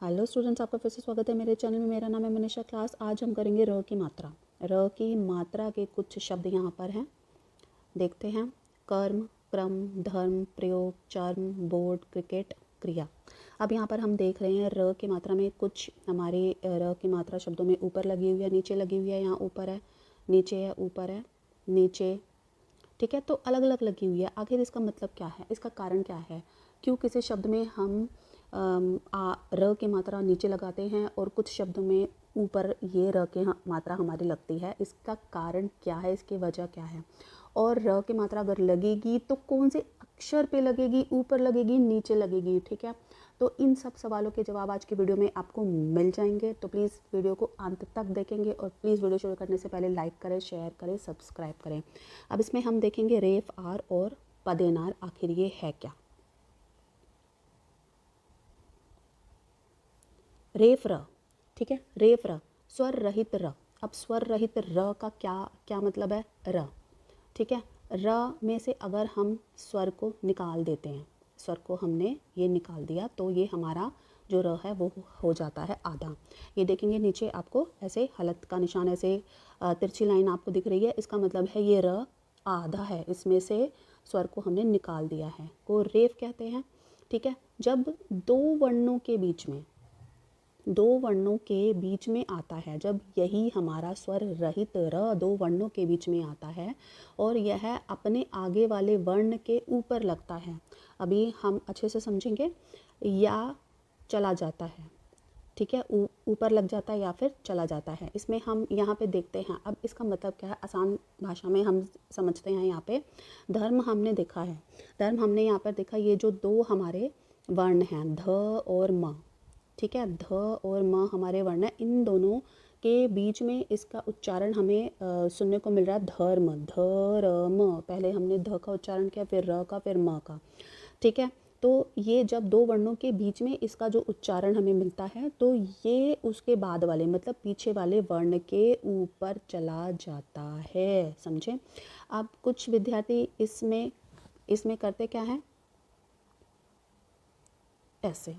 Hello students, आपका फिर से स्वागत है मेरे चैनल में। मेरा नाम है मनीषा क्लास। आज हम करेंगे र की मात्रा। र की मात्रा के कुछ शब्द यहाँ पर हैं, देखते हैं। कर्म, क्रम, धर्म, प्रयोग, चर्म, बोर्ड, क्रिकेट, क्रिया। अब यहाँ पर हम देख रहे हैं र की मात्रा में कुछ हमारे र की मात्रा शब्दों में ऊपर लगी हुई है, नीचे लगी हुई है। यहाँ ऊपर है, नीचे है, ऊपर है, नीचे, ठीक है। तो अलग अलग लगी हुई है। आखिर इसका मतलब क्या है, इसका कारण क्या है? क्यों किसी शब्द में हम र की मात्रा नीचे लगाते हैं और कुछ शब्दों में ऊपर ये र की मात्रा हमारी लगती है? इसका कारण क्या है, इसकी वजह क्या है? और र की मात्रा अगर लगेगी तो कौन से अक्षर पे लगेगी, ऊपर लगेगी, नीचे लगेगी, ठीक है। तो इन सब सवालों के जवाब आज की वीडियो में आपको मिल जाएंगे। तो प्लीज़ वीडियो को अंत तक देखेंगे और प्लीज़ वीडियो शुरू करने से पहले लाइक करें, शेयर करें, सब्सक्राइब करें। अब इसमें हम देखेंगे रेफ आर और पदेनार, आखिर ये है क्या? रेफ र, ठीक है, रेफ र, स्वर रहित र। अब स्वर रहित र का क्या क्या मतलब है? र, ठीक है। र में से अगर हम स्वर को निकाल देते हैं, स्वर को हमने ये निकाल दिया तो ये हमारा जो र है वो हो जाता है आधा। ये देखेंगे नीचे आपको ऐसे हलत का निशान, ऐसे तिरछी लाइन आपको दिख रही है। इसका मतलब है ये र आधा है, इसमें से स्वर को हमने निकाल दिया है, को रेफ कहते हैं, ठीक है। जब दो वर्णों के बीच में, दो वर्णों के बीच में आता है, जब यही हमारा स्वर रहित र दो वर्णों के बीच में आता है और यह अपने आगे वाले वर्ण के ऊपर लगता है, अभी हम अच्छे से समझेंगे, या चला जाता है, ठीक है, ऊपर लग जाता है या फिर चला जाता है। इसमें हम यहाँ पे देखते हैं। अब इसका मतलब क्या है, आसान भाषा में हम समझते हैं। यहाँ पे धर्म हमने देखा है, धर्म हमने यहाँ पर देखा, ये जो दो हमारे वर्ण हैं ध और म, ठीक है, ध और म हमारे वर्ण है, इन दोनों के बीच में इसका उच्चारण हमें सुनने को मिल रहा है धर्म, धर्म। पहले हमने ध का उच्चारण किया, फिर र का, फिर म का, ठीक है। तो ये जब दो वर्णों के बीच में इसका जो उच्चारण हमें मिलता है तो ये उसके बाद वाले मतलब पीछे वाले वर्ण के ऊपर चला जाता है, समझे। अब कुछ विद्यार्थी इसमें इसमें करते क्या है, ऐसे,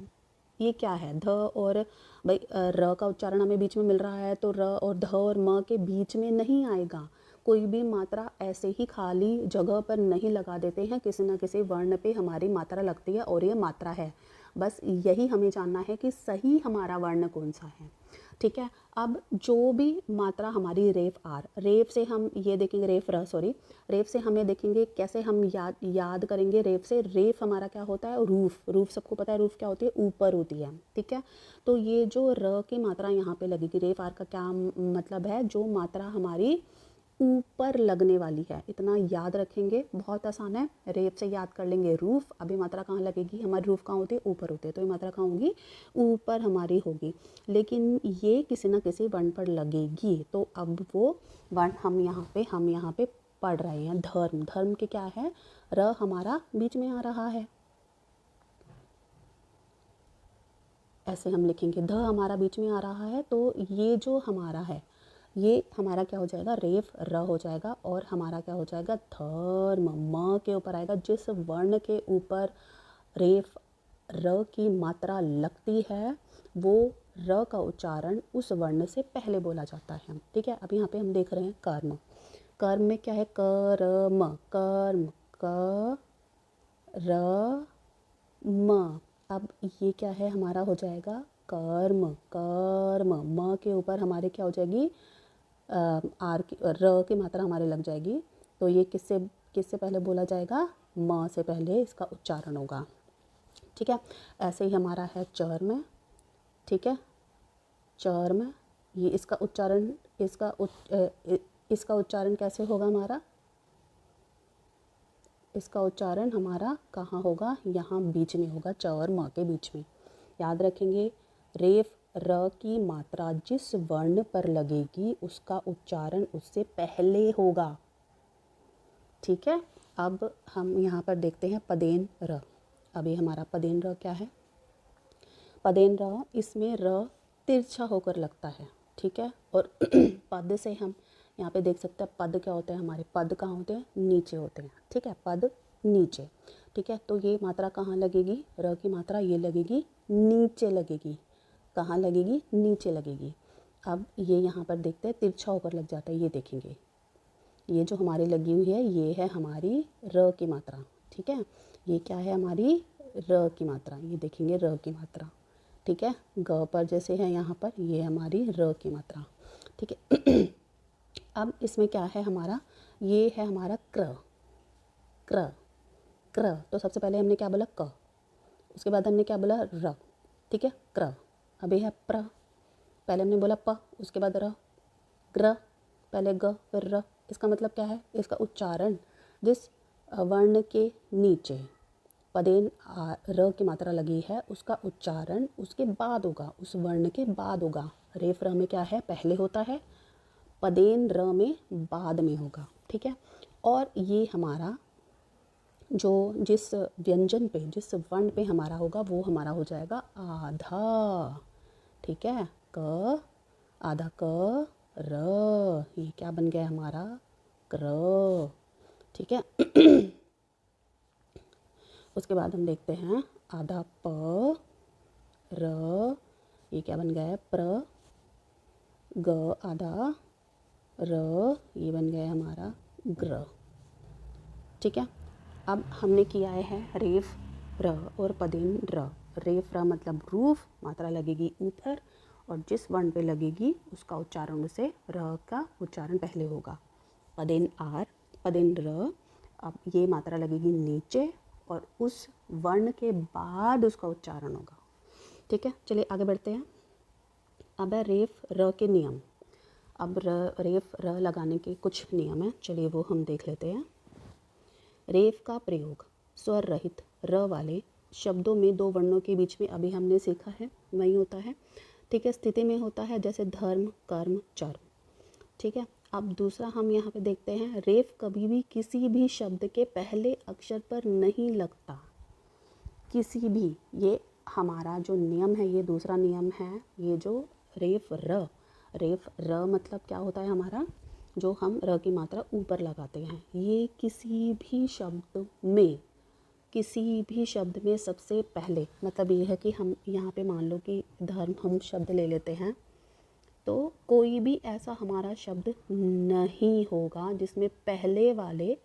ये क्या है, ध और भाई र का उच्चारण हमें बीच में मिल रहा है तो र और ध और म के बीच में नहीं आएगा। कोई भी मात्रा ऐसे ही खाली जगह पर नहीं लगा देते हैं, किसी न किसी वर्ण पे हमारी मात्रा लगती है और ये मात्रा है। बस यही हमें जानना है कि सही हमारा वर्ण कौन सा है, ठीक है। अब जो भी मात्रा हमारी रेफ आर, रेफ से हम ये देखेंगे, रेफ र सॉरी, रेफ से हमें देखेंगे कैसे हम याद करेंगे। रेफ से, रेफ हमारा क्या होता है, रूफ, रूफ सबको पता है, रूफ क्या होती है, ऊपर होती है, ठीक है। तो ये जो र की मात्रा यहाँ पे लगेगी, रेफ आर का क्या मतलब है, जो मात्रा हमारी ऊपर लगने वाली है, इतना याद रखेंगे, बहुत आसान है। रेफ से याद कर लेंगे रूफ। अभी मात्रा कहाँ लगेगी, हमारी रूफ कहाँ होती है, ऊपर होती है, तो ये मात्रा कहाँ होगी, ऊपर हमारी होगी। लेकिन ये किसी न किसी वर्ण पर लगेगी, तो अब वो वर्ण हम यहाँ पे पढ़ रहे हैं। धर्म, धर्म के क्या है, र हमारा बीच में आ रहा है, ऐसे हम लिखेंगे, ध हमारा बीच में आ रहा है, तो ये जो हमारा है ये हमारा क्या हो जाएगा, रेफ र हो जाएगा, और हमारा क्या हो जाएगा, धर्म, म के ऊपर आएगा। जिस वर्ण के ऊपर रेफ र की मात्रा लगती है वो र का उच्चारण उस वर्ण से पहले बोला जाता है, ठीक है। अब यहाँ पे हम देख रहे हैं कर्म, कर्म में क्या है, कर्म, कर्म, क र म। अब ये क्या है, हमारा हो जाएगा कर्म, कर्म, म के ऊपर हमारे क्या हो जाएगी, आर की, र की मात्रा हमारे लग जाएगी। तो ये किससे किससे पहले बोला जाएगा, म से पहले इसका उच्चारण होगा, ठीक है। ऐसे ही हमारा है चर्म, ठीक है, चर्म, ये इसका उच्चारण, इसका उच्चारण कैसे होगा हमारा, इसका उच्चारण हमारा कहाँ होगा, यहाँ बीच में होगा, च और म के बीच में। याद रखेंगे, रेफ र की मात्रा जिस वर्ण पर लगेगी उसका उच्चारण उससे पहले होगा, ठीक है। अब हम यहाँ पर देखते हैं पदेन र। अभी हमारा पदेन र क्या है, पदेन र, इसमें र तिरछा होकर लगता है, ठीक है। और पद से हम यहाँ पे देख सकते हैं, पद क्या होते हैं हमारे, पद कहाँ होते हैं, नीचे होते हैं, ठीक है, पद नीचे, ठीक है। तो ये मात्रा कहाँ लगेगी, र की मात्रा ये लगेगी नीचे लगेगी, कहाँ लगेगी, नीचे लगेगी। अब ये यहाँ पर देखते हैं तिरछा होकर लग जाता है, ये देखेंगे, ये जो हमारी लगी हुई है ये है हमारी र की मात्रा, ठीक है। ये क्या है, हमारी र की मात्रा, ये देखेंगे र की मात्रा, ठीक है। ग पर जैसे है यहाँ पर, ये हमारी र की मात्रा, ठीक है। अब इसमें क्या है हमारा, ये है हमारा क्र, क्र, क्र। तो सबसे पहले हमने क्या बोला, क, उसके बाद हमने क्या बोला, र, ठीक है, क्र। अब ये है प्र, पहले हमने बोला प, उसके बाद र, ग्र, पहले ग फिर र। इसका मतलब क्या है, इसका उच्चारण जिस वर्ण के नीचे पदेन र की मात्रा लगी है उसका उच्चारण उसके बाद होगा, उस वर्ण के बाद होगा। रेफ र में क्या है, पहले होता है, पदेन र में बाद में होगा, ठीक है। और ये हमारा जो जिस व्यंजन पे, जिस वर्ण पे हमारा होगा वो हमारा हो जाएगा आधा, ठीक है। क, आधा क, र, ये क्या बन गया हमारा, क्र, ठीक है। उसके बाद हम देखते हैं आधा प, र, ये क्या बन गया है, प्र, ग, आधा र, ये बन गया हमारा ग्र, ठीक है। अब हमने किया है रेफ र और पदेन र। रेफ र मतलब रूफ, मात्रा लगेगी ऊपर, और जिस वर्ण पे लगेगी उसका उच्चारण से र का उच्चारण पहले होगा। पदेन आर, पदेन र, अब ये मात्रा लगेगी नीचे और उस वर्ण के बाद उसका उच्चारण होगा, ठीक है। चलिए आगे बढ़ते हैं। अब है रेफ र के नियम। अब रेफ र लगाने के कुछ नियम हैं, चलिए वो हम देख लेते हैं। रेफ का प्रयोग स्वर रहित र वाले शब्दों में दो वर्णों के बीच में, अभी हमने सीखा है वही होता है, ठीक है। स्थिति में होता है, जैसे धर्म, कर्म, चर्म, ठीक है। अब दूसरा हम यहाँ पे देखते हैं, रेफ कभी भी किसी भी शब्द के पहले अक्षर पर नहीं लगता, किसी भी, ये हमारा जो नियम है, ये दूसरा नियम है। ये जो रेफ र, रेफ र मतलब क्या होता है हमारा, जो हम र की मात्रा ऊपर लगाते हैं, ये किसी भी शब्द में, किसी भी शब्द में सबसे पहले, मतलब ये है कि हम यहाँ पे मान लो कि धर्म हम शब्द ले लेते हैं, तो कोई भी ऐसा हमारा शब्द नहीं होगा जिसमें पहले वाले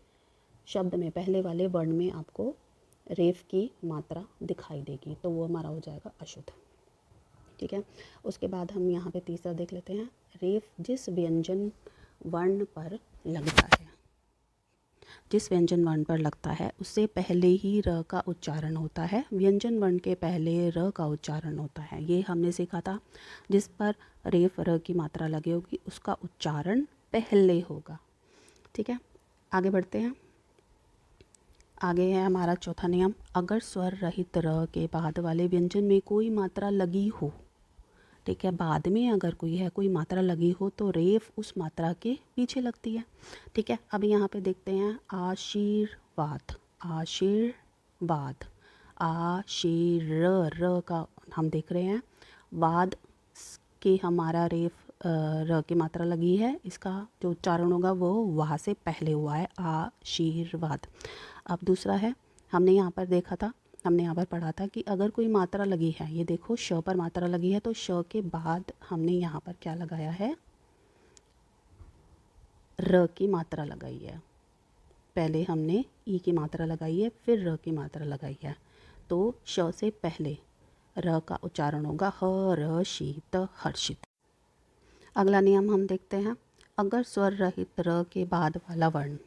शब्द में, पहले वाले वर्ण में आपको रेफ की मात्रा दिखाई देगी, तो वो हमारा हो जाएगा अशुद्ध, ठीक है। उसके बाद हम यहाँ पे तीसरा देख लेते हैं, रेफ जिस व्यंजन वर्ण पर लगता है, जिस व्यंजन वर्ण पर लगता है उससे पहले ही र का उच्चारण होता है, व्यंजन वर्ण के पहले र का उच्चारण होता है। ये हमने सीखा था, जिस पर रेफ र की मात्रा लगी होगी उसका उच्चारण पहले होगा, ठीक है। आगे बढ़ते हैं। आगे है हमारा चौथा नियम, अगर स्वर रहित र के बाद वाले व्यंजन में कोई मात्रा लगी हो, ठीक है, बाद में अगर कोई मात्रा लगी हो तो रेफ उस मात्रा के पीछे लगती है, ठीक है। अब यहाँ पे देखते हैं आशीर्वाद, आशीर्वाद, आशीर र का हम देख रहे हैं, वाद के हमारा रेफ र की मात्रा लगी है, इसका जो उच्चारण होगा वो वहाँ से पहले हुआ है, आशीर्वाद। अब दूसरा है, हमने यहाँ पर देखा था, हमने यहाँ पर पढ़ा था कि अगर कोई मात्रा लगी है, ये देखो श पर मात्रा लगी है, तो श के बाद हमने यहाँ पर क्या लगाया है, र की मात्रा लगाई है। पहले हमने ई की मात्रा लगाई है, फिर र की मात्रा लगाई है, तो श से पहले र का उच्चारण होगा ह र शीत हर्षित। अगला नियम हम देखते हैं, अगर स्वर रहित र के बाद वाला वर्ण,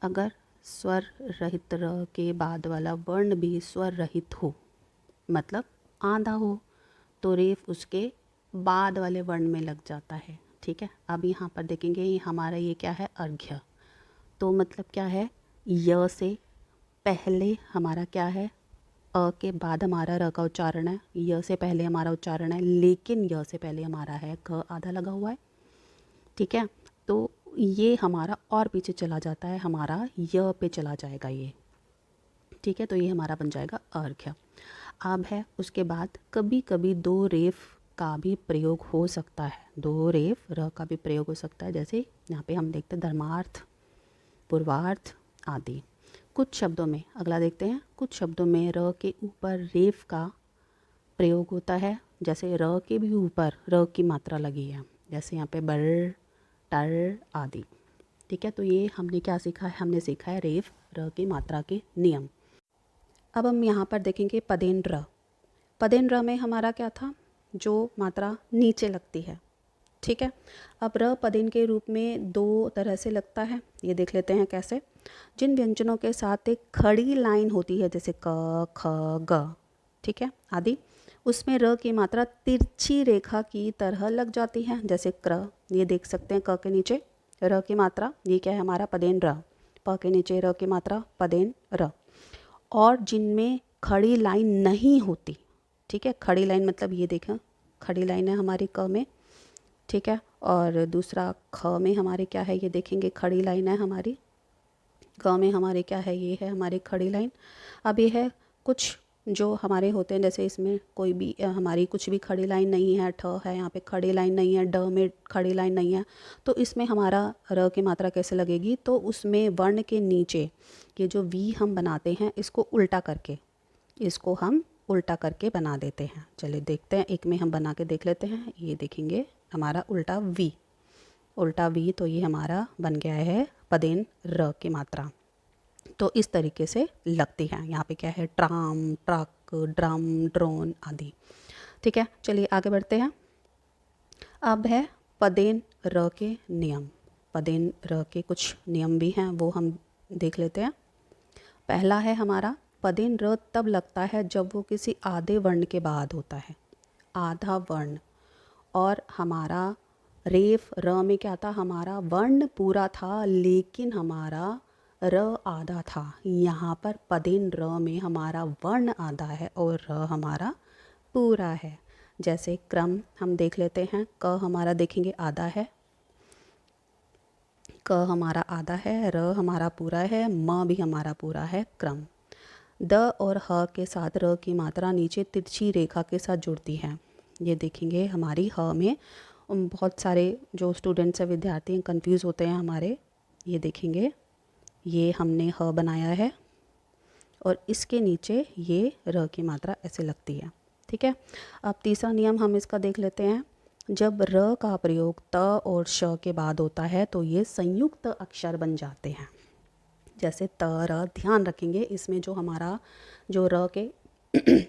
अगर स्वर रहित र के बाद वाला वर्ण भी स्वर रहित हो, मतलब आधा हो, तो रेफ उसके बाद वाले वर्ण में लग जाता है, ठीक है। अब यहाँ पर देखेंगे ये हमारा ये क्या है, अर्घ्य, तो मतलब क्या है, य से पहले हमारा क्या है, अ के बाद हमारा र का उच्चारण है, य से पहले हमारा उच्चारण है, लेकिन य से पहले हमारा है क आधा लगा हुआ है, ठीक है। तो ये हमारा और पीछे चला जाता है, हमारा य पे चला जाएगा ये, ठीक है। तो ये हमारा बन जाएगा अर्घ्य। अब है उसके बाद कभी कभी दो रेफ का भी प्रयोग हो सकता है, दो रेफ र का भी प्रयोग हो सकता है, जैसे यहाँ पे हम देखते हैं धर्मार्थ, पूर्वार्थ आदि। कुछ शब्दों में, अगला देखते हैं, कुछ शब्दों में र के ऊपर रेफ का प्रयोग होता है, जैसे र के भी ऊपर र की मात्रा लगी है, जैसे यहाँ पे बर, टर आदि। ठीक है, तो ये हमने क्या सीखा है, हमने सीखा है रेफ र की मात्रा के नियम। अब हम यहाँ पर देखेंगे पदेन र। पदेन र में हमारा क्या था, जो मात्रा नीचे लगती है। ठीक है, अब र पदेन के रूप में दो तरह से लगता है, ये देख लेते हैं कैसे। जिन व्यंजनों के साथ एक खड़ी लाइन होती है, जैसे क, ख, ग, ठीक है आदि, उसमें र की मात्रा तिरछी रेखा की तरह लग जाती है, जैसे क्र, ये देख सकते हैं क के नीचे र की मात्रा, ये क्या है हमारा पदेन र। प के नीचे र की मात्रा पदेन र। और जिनमें खड़ी लाइन नहीं होती, ठीक है, खड़ी लाइन मतलब ये देखें, खड़ी लाइन है हमारी क में, ठीक है, और दूसरा ख में हमारे क्या है, ये देखेंगे खड़ी लाइन है हमारी, ग में हमारे क्या है, ये है हमारी खड़ी लाइन। अब ये है कुछ जो हमारे होते हैं, जैसे इसमें कोई भी हमारी कुछ भी खड़ी लाइन नहीं है, ठ है यहाँ पे खड़ी लाइन नहीं है, ड में खड़ी लाइन नहीं है, तो इसमें हमारा र की मात्रा कैसे लगेगी, तो उसमें वर्ण के नीचे ये जो वी हम बनाते हैं, इसको उल्टा करके, इसको हम उल्टा करके बना देते हैं। चलिए देखते हैं, एक में हम बना के देख लेते हैं। ये देखेंगे हमारा उल्टा वी, उल्टा वी, तो ये हमारा बन गया है पदेन र की मात्रा। तो इस तरीके से लगती है। यहाँ पे क्या है, ट्राम, ट्रक, ड्रम, ड्रोन आदि। ठीक है, चलिए आगे बढ़ते हैं। अब है पदेन र के नियम। पदेन र के कुछ नियम भी हैं, वो हम देख लेते हैं। पहला है हमारा, पदेन र तब लगता है जब वो किसी आधे वर्ण के बाद होता है, आधा वर्ण। और हमारा रेफ र में क्या था, हमारा वर्ण पूरा था लेकिन हमारा र आधा था। यहाँ पर पदेन र में हमारा वर्ण आधा है और र हमारा पूरा है। जैसे क्रम हम देख लेते हैं, क हमारा देखेंगे आधा है, क हमारा आधा है, र हमारा पूरा है, म भी हमारा पूरा है। क्रम द और ह के साथ र की मात्रा नीचे तिरछी रेखा के साथ जुड़ती है। ये देखेंगे हमारी ह में बहुत सारे जो स्टूडेंट्स हैं, विद्यार्थी हैं, कंफ्यूज होते हैं हमारे। ये देखेंगे, ये हमने ह बनाया है और इसके नीचे ये र की मात्रा ऐसे लगती है। ठीक है, अब तीसरा नियम हम इसका देख लेते हैं। जब र का प्रयोग त और श के बाद होता है तो ये संयुक्त अक्षर बन जाते हैं, जैसे त, र। ध्यान रखेंगे इसमें जो हमारा जो र के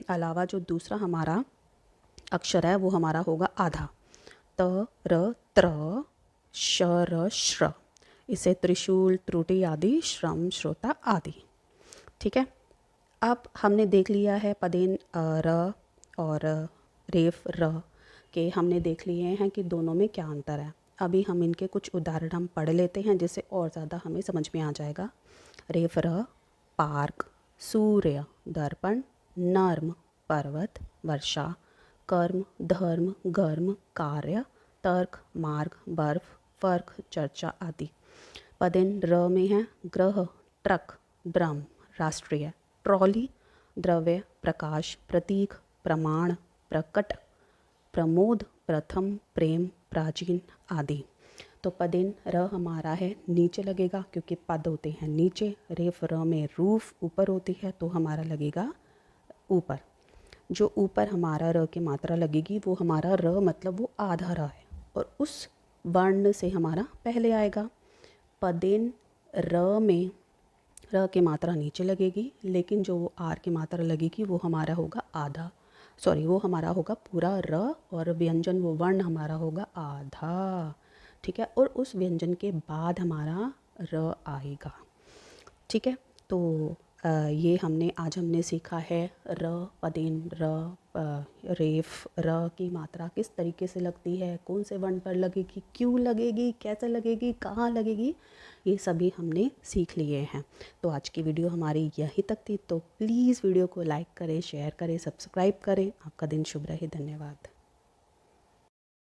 अलावा जो दूसरा हमारा अक्षर है वो हमारा होगा आधा, त, र, त्र, श, र, श्र। इसे त्रिशूल, त्रुटि आदि, श्रम, श्रोता आदि। ठीक है, अब हमने देख लिया है पदेन र और रेफ र के, हमने देख लिए हैं कि दोनों में क्या अंतर है। अभी हम इनके कुछ उदाहरण हम पढ़ लेते हैं, जिससे और ज़्यादा हमें समझ में आ जाएगा। रेफ र, पार्क, सूर्य, दर्पण, नर्म, पर्वत, वर्षा, कर्म, धर्म, गर्म, कार्य, तर्क, मार्ग, बर्फ, फर्क, चर्चा आदि। पदेन र में है ग्रह, ट्रक, ड्रम, राष्ट्रीय, ट्रॉली, द्रव्य, प्रकाश, प्रतीक, प्रमाण, प्रकट, प्रमोद, प्रथम, प्रेम, प्राचीन आदि। तो पदेन र हमारा है नीचे लगेगा क्योंकि पद होते हैं नीचे। रेफ र में रूफ ऊपर होती है तो हमारा लगेगा ऊपर। जो ऊपर हमारा र की मात्रा लगेगी वो हमारा र मतलब वो आधा र है और उस वर्ण से हमारा पहले आएगा। पदेन र में र की मात्रा नीचे लगेगी, लेकिन जो वो आर की मात्रा लगेगी वो हमारा होगा आधा, सॉरी वो हमारा होगा पूरा र, और व्यंजन वो वर्ण हमारा होगा आधा। ठीक है, और उस व्यंजन के बाद हमारा र आएगा। ठीक है, तो ये हमने सीखा है र, पदेन र, रेफ र की मात्रा किस तरीके से लगती है, कौन से वर्ण पर लगेगी, क्यों लगेगी, कैसे लगेगी, कहाँ लगेगी, ये सभी हमने सीख लिए हैं। तो आज की वीडियो हमारी यहीं तक थी। तो प्लीज़ वीडियो को लाइक करें, शेयर करें, सब्सक्राइब करें। आपका दिन शुभ रहे। धन्यवाद।